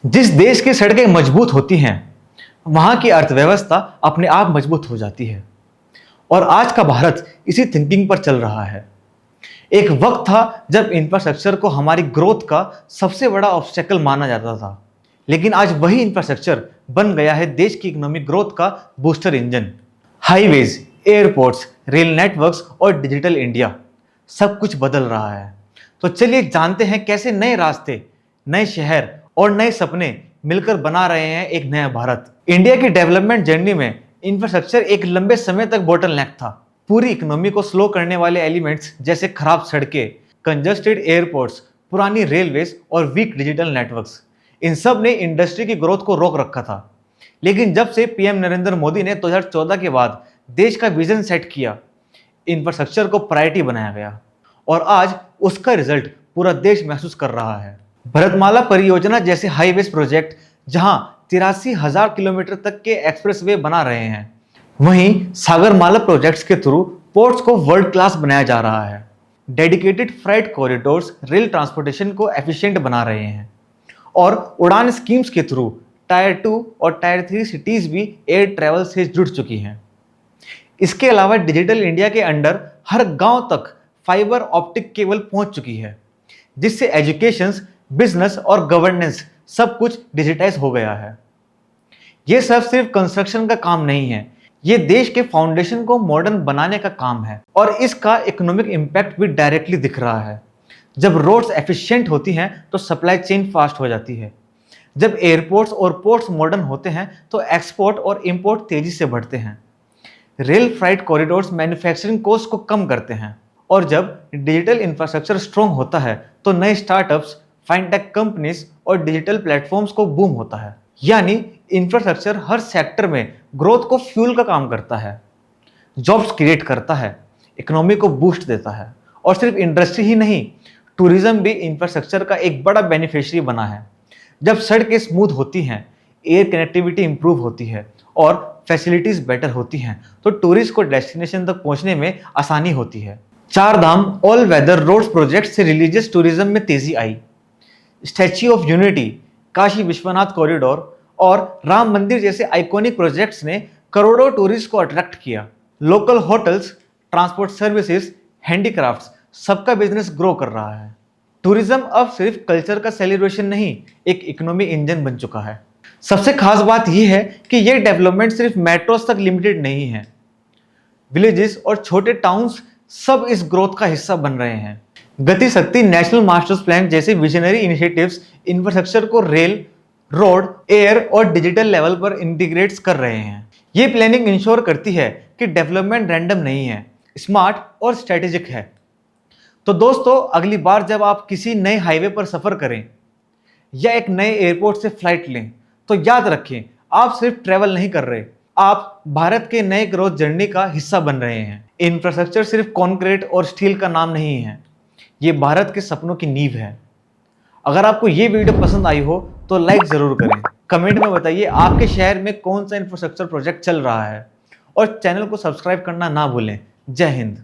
जिस देश की सड़कें मजबूत होती हैं, वहां की अर्थव्यवस्था अपने आप मजबूत हो जाती है। और आज का भारत इसी थिंकिंग पर चल रहा है। एक वक्त था जब इंफ्रास्ट्रक्चर को हमारी ग्रोथ का सबसे बड़ा ऑब्स्टेकल माना जाता था, लेकिन आज वही इंफ्रास्ट्रक्चर बन गया है देश की इकोनॉमिक ग्रोथ का booster engine. Highways, airports, rail networks और डिजिटल इंडिया, सब कुछ बदल रहा है। तो चलिए जानते हैं कैसे नए रास्ते, नए शहर और नए सपने मिलकर बना रहे हैं एक नया भारत। इंडिया की डेवलपमेंट जर्नी में इंफ्रास्ट्रक्चर एक लंबे समय तक बोटलनेक था। पूरी इकोनॉमी को स्लो करने वाले एलिमेंट्स जैसे खराब सड़कें, कंजस्टेड एयरपोर्ट्स, पुरानी रेलवेज और वीक डिजिटल नेटवर्क्स, इन सब ने इंडस्ट्री की ग्रोथ को रोक रखा था। लेकिन जब से पीएम नरेंद्र मोदी ने 2014 के बाद देश का विजन सेट किया, इंफ्रास्ट्रक्चर को प्रायोरिटी बनाया गया और आज उसका रिजल्ट पूरा देश महसूस कर रहा है। भरतमाला परियोजना जैसे हाईवेज प्रोजेक्ट जहां 83,000 किलोमीटर तक के एक्सप्रेसवे बना रहे हैं, वहीं सागरमाला प्रोजेक्ट्स के थ्रू पोर्ट्स को वर्ल्ड क्लास बनाया जा रहा है। Dedicated freight corridors rail transportation को एफिशिएंट बना रहे हैं और उड़ान स्कीम्स के थ्रू टायर 2 और टायर 3 सिटीज भी एयर ट्रैवल से जुड़ चुकी हैं। इसके अलावा डिजिटल इंडिया के अंडर हर गांव तक फाइबर ऑप्टिक केबल पहुंच चुकी है, जिससे एजुकेशन, बिजनेस और गवर्नेंस सब कुछ डिजिटाइज हो गया है। ये सब सिर्फ कंस्ट्रक्शन का काम नहीं है, ये देश के फाउंडेशन को मॉडर्न बनाने का काम है और इसका इकोनॉमिक इम्पैक्ट भी डायरेक्टली दिख रहा है। जब रोड्स एफिशिएंट होती हैं तो सप्लाई चेन फास्ट हो जाती है। जब एयरपोर्ट्स और पोर्ट्स मॉडर्न होते हैं तो एक्सपोर्ट और इंपोर्ट तेजी से बढ़ते हैं। Rail freight corridors manufacturing cost को कम करते हैं और जब डिजिटल इंफ्रास्ट्रक्चर स्ट्रॉन्ग होता है तो नए स्टार्टअप्स, फाइनटेक कंपनीज और डिजिटल प्लेटफॉर्म्स को बूम होता है। यानी इंफ्रास्ट्रक्चर हर सेक्टर में ग्रोथ को फ्यूल का काम करता है, जॉब्स क्रिएट करता है, इकोनॉमी को बूस्ट देता है। और सिर्फ इंडस्ट्री ही नहीं, टूरिज्म भी इंफ्रास्ट्रक्चर का एक बड़ा बेनिफिशियरी बना है। जब सड़कें स्मूथ होती हैं, एयर कनेक्टिविटी इंप्रूव होती है और फैसिलिटीज बेटर होती हैं तो टूरिस्ट को डेस्टिनेशन तक पहुंचने में आसानी होती है। Char Dham all weather roads project से रिलीजियस टूरिज्म में तेजी आई। Statue of unity, Kashi Vishwanath corridor और राम मंदिर जैसे आइकॉनिक प्रोजेक्ट्स ने करोड़ों टूरिस्ट को अट्रैक्ट किया। Local hotels, transport services, handicrafts, सबका बिजनेस ग्रो कर रहा है। टूरिज्म अब सिर्फ कल्चर का सेलिब्रेशन नहीं, एक इकोनॉमी इंजन बन चुका है। सबसे खास बात यह है कि यह डेवलपमेंट सिर्फ मेट्रोस तक लिमिटेड नहीं है। विलेजेस और छोटे टाउन्स सब इस ग्रोथ का हिस्सा बन रहे हैं। गति शक्ति नेशनल मास्टर्स प्लान जैसे विजनरी इनिशिएटिव्स इंफ्रास्ट्रक्चर को रेल, रोड, एयर और डिजिटल लेवल पर इंटीग्रेट्स कर रहे हैं। ये प्लानिंग इंश्योर करती है कि डेवलपमेंट रैंडम नहीं है, स्मार्ट और स्ट्रेटेजिक है। तो दोस्तों, अगली बार जब आप किसी नए हाईवे पर सफर करें या एक नए एयरपोर्ट से फ्लाइट लें तो याद रखें, आप सिर्फ ट्रैवल नहीं कर रहे, आप भारत के नए ग्रोथ जर्नी का हिस्सा बन रहे हैं। इंफ्रास्ट्रक्चर सिर्फ कॉन्क्रीट और स्टील का नाम नहीं है, ये भारत के सपनों की नींव है। अगर आपको ये वीडियो पसंद आई हो तो लाइक जरूर करें। कमेंट में बताइए आपके शहर में कौन सा इंफ्रास्ट्रक्चर प्रोजेक्ट चल रहा है और चैनल को सब्सक्राइब करना ना भूलें। जय हिंद।